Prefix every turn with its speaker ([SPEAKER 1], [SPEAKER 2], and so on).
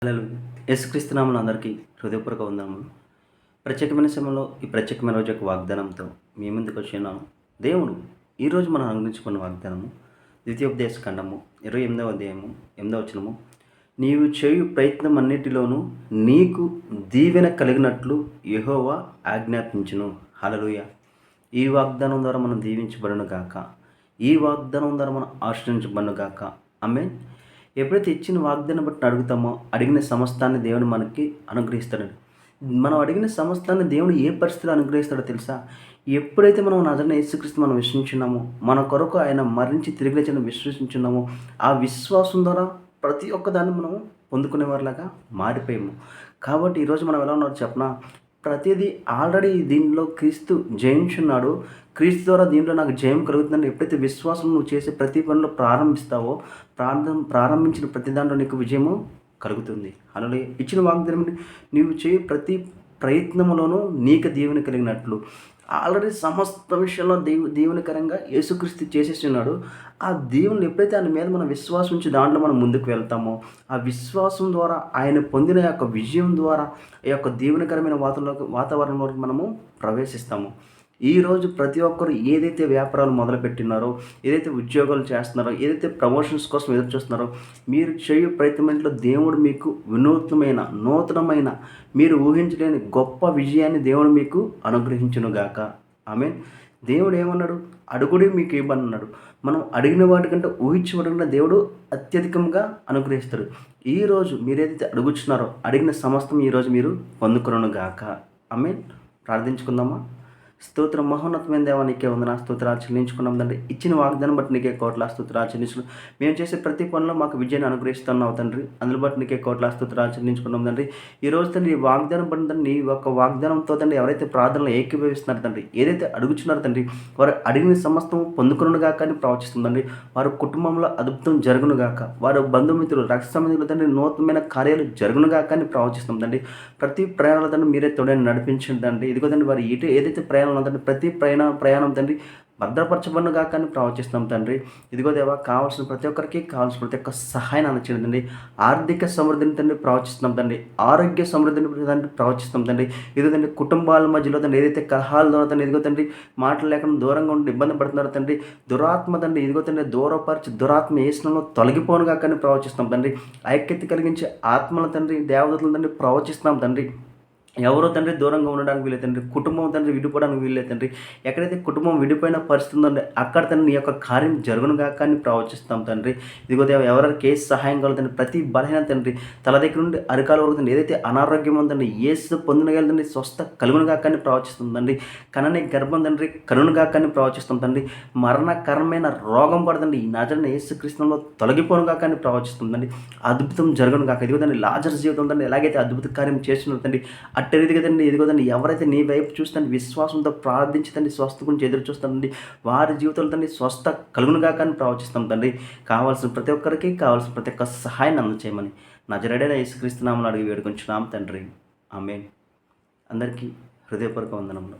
[SPEAKER 1] హల్లెలూయా. యేసుక్రీస్తు నామములో అందరికీ హృదయపూర్వక వందనములు. ప్రత్యేకమైన సమయంలో ఈ ప్రత్యేకమైన రోజు యొక్క వాగ్దానంతో మీ ముందుకు వచ్చున్నాను. దేవుడు ఈరోజు మనం అందించుకున్న వాగ్దానము ద్వితీయోపదేశ ఖండము 28వ అధ్యాయము 8వ వచనము. నీవు చేయు ప్రయత్నం అన్నిటిలోనూ నీకు దీవెన కలిగినట్లు యెహోవా ఆజ్ఞాపించును. హల్లెలూయా. ఈ వాగ్దానం ద్వారా మనం దీవించబడును గాక. ఈ వాగ్దానం ద్వారా మనం ఆశ్రయించబడును గాక. ఆమేన్. ఎప్పుడైతే ఇచ్చిన వాగ్దానం బట్టి అడుగుతామో అడిగిన సమస్తాన్ని దేవుడు మనకి అనుగ్రహిస్తాడండి. మనం అడిగిన సమస్తాన్ని దేవుడు ఏ పరిస్థితిలో అనుగ్రహిస్తాడో తెలుసా? ఎప్పుడైతే మనం నజరైన యేసుక్రీస్తు మనం విశ్వసించున్నామో, మన కొరకు ఆయన మరించి తిరిగి లేచిన విశ్వసించున్నామో, ఆ విశ్వాసం ద్వారా ప్రతి ఒక్కదాన్ని మనం పొందుకునేవారిలాగా మారిపోయాము. కాబట్టి ఈరోజు మనం ఎలా ఉన్నారో చెప్పనా? ప్రతిదీ ఆల్రెడీ దీనిలో క్రీస్తు జయించున్నాడు. క్రీస్తు ద్వారా దీంట్లో నాకు జయం కలుగుతుందని ఎప్పుడైతే విశ్వాసం నువ్వు చేసే ప్రతి పనిలో ప్రారంభిస్తావో, ప్రారంభించిన ప్రతి దాంట్లో నీకు విజయము కలుగుతుంది. అలాగే ఇచ్చిన వాగ్దానం నీవు చేయ ప్రతి ప్రయత్నంలోనూ నీకు దీవెన కలిగినట్లు ఆల్రెడీ సమస్త విషయంలో దీవెనకరంగా యేసుక్రీస్తు చేసేస్తున్నాడు. ఆ దీవెనలు ఎప్పుడైతే ఆయన మీద మనం విశ్వాసం ఉంచి దాంట్లో మనం ముందుకు వెళ్తామో, ఆ విశ్వాసం ద్వారా ఆయన పొందిన యొక్క విజయం ద్వారా ఈ యొక్క దీవెనకరమైన వాతావరణంలోకి మనము ప్రవేశిస్తాము. ఈరోజు ప్రతి ఒక్కరు ఏదైతే వ్యాపారాలు మొదలుపెట్టినారో, ఏదైతే ఉద్యోగాలు చేస్తున్నారో, ఏదైతే ప్రమోషన్స్ కోసం ఎదురు చూస్తున్నారో, మీరు చేయు ప్రయత్నంలో దేవుడు మీకు నూతనమైన మీరు ఊహించలేని గొప్ప విజయాన్ని దేవుడు మీకు అనుగ్రహించునుగాక. ఆమేన్. దేవుడు ఏమన్నాడు? అడుగుడి మీకు ఇవ్వమన్నాడు. మనం అడిగిన వాటికంటే ఊహించబడిన దేవుడు అత్యధికంగా అనుగ్రహిస్తాడు. ఈరోజు మీరు ఏదైతే అడుగుచున్నారో అడిగిన సమస్తం ఈరోజు మీరు పొందుకొనుగాక. ఆమేన్. ప్రార్థించుకుందామా? స్తోత్రం మహోన్నతమైన దేవా, నీకే వందనా స్తోత్రాలు చెల్లించుకున్నాం తండ్రి. ఇచ్చిన వాగ్దానం బట్టి నీకే కోట్ల స్తోత్రాలు చెల్లించుకున్నాం. మేము చేసే ప్రతి పనిలో మాకు విజయాన్ని అనుగ్రహిస్తున్నావు తండ్రి. అందులో బట్టి నీకే కోట్ల స్తోత్రాలు చెల్లించుకున్నాం తండ్రి. ఈరోజు తండ్రి ఈ వాగ్దానం పడిన తండ్రి, నీ యొక్క వాగ్దానంతో తండ్రి ఎవరైతే ప్రార్థనలు ఏకీభవిస్తున్నారు తండ్రి, ఏదైతే అడుగుచున్నారో తండ్రి, వారు అడిగిన సమస్తం పొందుకునుగాక అని ప్రవచిస్తుందండి. వారి కుటుంబంలో అద్భుతం జరుగునుగాక, వారి బంధుమిత్రులు రక్త సంబంధికులు తండ్రి నూతనమైన కార్యాలు జరుగునుగాక అని ప్రవచిస్తాం తండ్రి. ప్రతి ప్రయాణాల తండ్రి మీరే తోడని నడిపించండి తండ్రి. ఇదిగో తండ్రి వారు ఏదైతే ప్రయాణం తండ్రి ప్రతి ప్రయాణం తండ్రి భద్రపరచబడినగా కానీ ప్రవచిస్తాం తండ్రి. ఇదిగో దేవా, కావాల్సిన ప్రతి ఒక్కరికి కావాల్సిన ప్రతి ఒక్క సహాయాన్ని అందచేయండి తండ్రి. ఆర్థిక సమృద్ధిని తండ్రి ప్రవచిస్తాం తండ్రి. ఆరోగ్య సమృద్ధిని తండ్రి ప్రవచిస్తాం తండ్రి. ఇదిగో తండ్రి కుటుంబాల మధ్యలో తండ్రి ఏదైతే కలహాల ద్వారా తండ్రి ఇదిగో తండ్రి మాటలు లేకుండా దూరంగా ఉండి ఇబ్బంది పడుతున్నారో తండ్రి, దురాత్మ తండ్రి ఇదిగో తండ్రి దూరపరిచి దురాత్మ ఏసులో తొలగిపోనుగా కానీ ప్రవచిస్తాం తండ్రి. ఐక్యత కలిగించే ఆత్మల తండ్రి దేవదూతల తండ్రి ప్రవచిస్తాం తండ్రి. ఎవరో తండ్రి దూరంగా ఉండడానికి వీలేదు తండ్రి, కుటుంబం తండ్రి విడిపోవడానికి వీలేదు తండ్రి. ఎక్కడైతే కుటుంబం విడిపోయిన పరిస్థితి ఉందండి అక్కడ తండ్రి నీ యొక్క కార్యం జరుగునుగాక అని ప్రవచిస్తాం తండ్రి. ఇదిగో దేవ, ఎవరికి ఏ సహాయం కలుగుతుంది ప్రతి బలహీన తండ్రి తల దగ్గర నుండి అరికాల వరకు తండ్రి ఏదైతే అనారోగ్యం ఉందండి ఏసు పొందినగలదండి స్వస్థ కలుగునుగాక అని ప్రవచిస్తుందండి. కనని గర్భం తండ్రి కనునుగాక అని ప్రవచిస్తాం తండ్రి. మరణకరమైన రోగం పడుతుంది ఈ నజరైన యేసుక్రీస్తులో తొలగిపోనుగాక అని ప్రవచిస్తుందండి. అద్భుతం జరుగునుగాక. ఇదిగో తండ్రి లాజరు జీవితం తండ్రి ఎలాగైతే అద్భుత కార్యం చేస్తున్నారు తండ్రి, అట్టేది కదండి. ఇదిగోదండి ఎవరైతే నీ వైపు చూస్తాను విశ్వాసంతో ప్రార్థించి స్వస్థ గురించి ఎదురు చూస్తానండి, వారి జీవితంలో తండ్రి స్వస్థ కలుగునుగా కానీ ప్రవచిస్తాం తండ్రి. కావాల్సిన ప్రతి ఒక్కరికి కావాల్సిన ప్రతి ఒక్క సహాయాన్ని అందచేయమని నజరేయుడైన యేసుక్రీస్తు నామములో అడిగి వేడుకొంచున్నాం తండ్రి. ఆమేన్. అందరికీ హృదయపూర్వక వందనములు.